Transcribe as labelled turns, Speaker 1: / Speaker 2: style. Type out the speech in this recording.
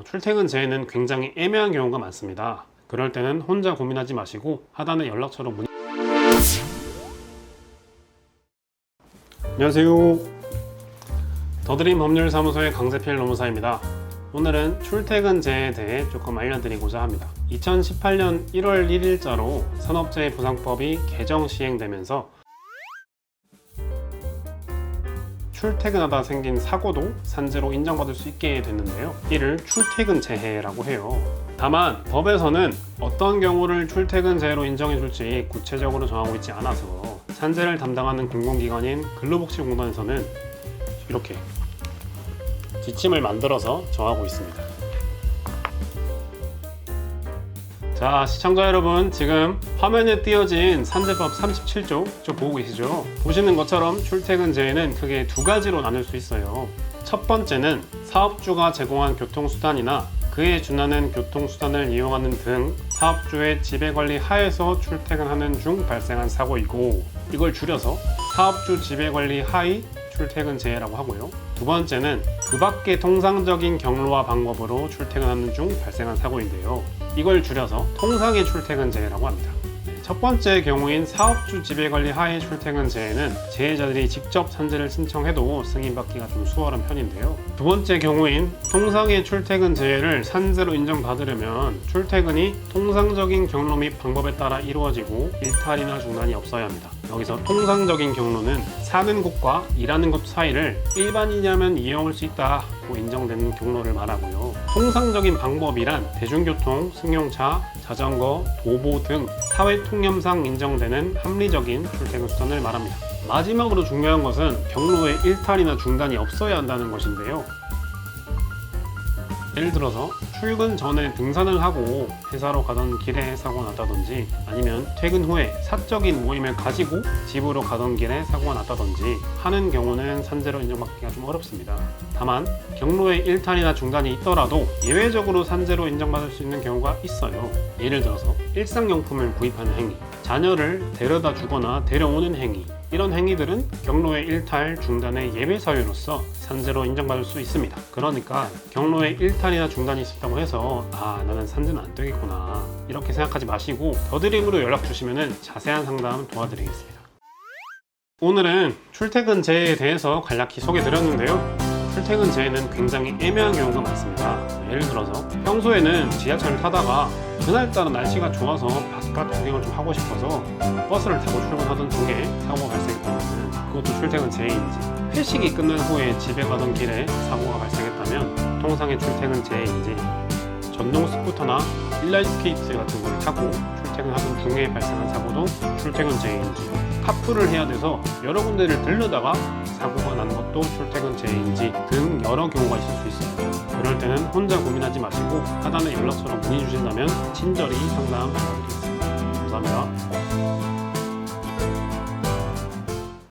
Speaker 1: 출퇴근 제에는 굉장히 애매한 경우가 많습니다. 그럴 때는 혼자 고민하지 마시고 하단의 연락처로 문의. 안녕하세요. 더드림 법률사무소의 강재필 노무사입니다. 오늘은 출퇴근 제에 대해 조금 알려드리고자 합니다. 2018년 1월 1일자로 산업재해보상법이 개정 시행되면서 출퇴근하다 생긴 사고도 산재로 인정받을 수 있게 됐는데요. 이를 출퇴근 재해라고 해요. 다만 법에서는 어떤 경우를 출퇴근 재해로 인정해 줄지 구체적으로 정하고 있지 않아서 산재를 담당하는 공공기관인 근로복지공단에서는 이렇게 지침을 만들어서 정하고 있습니다. 자, 시청자 여러분, 지금 화면에 띄어진 산재법 37조 쪽 보고 계시죠? 보시는 것처럼 출퇴근 재해는 크게 두 가지로 나눌 수 있어요. 첫 번째는 사업주가 제공한 교통수단이나 그에 준하는 교통수단을 이용하는 등 사업주의 지배관리 하에서 출퇴근하는 중 발생한 사고이고, 이걸 줄여서 사업주 지배관리 하의 출퇴근 재해라고 하고요. 두 번째는 그 밖의 통상적인 경로와 방법으로 출퇴근하는 중 발생한 사고인데요. 이걸 줄여서 통상의 출퇴근 재해라고 합니다. 첫 번째 경우인 사업주 지배관리 하의 출퇴근 재해는 재해자들이 직접 산재를 신청해도 승인받기가 좀 수월한 편인데요. 두 번째 경우인 통상의 출퇴근 재해를 산재로 인정받으려면 출퇴근이 통상적인 경로 및 방법에 따라 이루어지고 일탈이나 중단이 없어야 합니다. 여기서 통상적인 경로는 사는 곳과 일하는 곳 사이를 일반인이라면 이용할 수 있다고 인정되는 경로를 말하고요. 통상적인 방법이란 대중교통, 승용차, 자전거, 도보 등 사회 통념상 인정되는 합리적인 출퇴근 수단을 말합니다. 마지막으로 중요한 것은 경로에 일탈이나 중단이 없어야 한다는 것인데요. 예를 들어서 출근 전에 등산을 하고 회사로 가던 길에 사고가 났다든지, 아니면 퇴근 후에 사적인 모임을 가지고 집으로 가던 길에 사고가 났다든지 하는 경우는 산재로 인정받기가 좀 어렵습니다. 다만 경로에 일탈이나 중단이 있더라도 예외적으로 산재로 인정받을 수 있는 경우가 있어요. 예를 들어서 일상용품을 구입하는 행위, 자녀를 데려다 주거나 데려오는 행위, 이런 행위들은 경로의 일탈, 중단의 예외 사유로서 산재로 인정받을 수 있습니다. 그러니까 경로에 일탈이나 중단이 있었다고 해서 나는 산재는 안 되겠구나 이렇게 생각하지 마시고 더드림으로 연락 주시면 자세한 상담 도와드리겠습니다. 오늘은 출퇴근 재해에 대해서 간략히 소개해 드렸는데요. 출퇴근 재해는 굉장히 애매한 경우가 많습니다. 예를 들어서 평소에는 지하철을 타다가 그날따라 날씨가 좋아서 바깥 구경을 좀 하고 싶어서 버스를 타고 출근하던 중에 사고가 발생했다면 그것도 출퇴근 재해인지, 회식이 끝난 후에 집에 가던 길에 사고가 발생했다면 통상의 출퇴근 재해인지, 전동 스쿠터나 인라인 스케이트 같은 걸 타고 출퇴근하던 중에 발생한 사고도 출퇴근 재해인지, 카풀을 해야 돼서 여러 군데를 들르다가 사고가 난 것도 출퇴근 재해인지 등 여러 경우가 있을 수 있어요. 그럴 때는 혼자 고민하지 마시고 하단의 연락처로 문의 주신다면 친절히 상담 도와드리겠습니다. 감사합니다.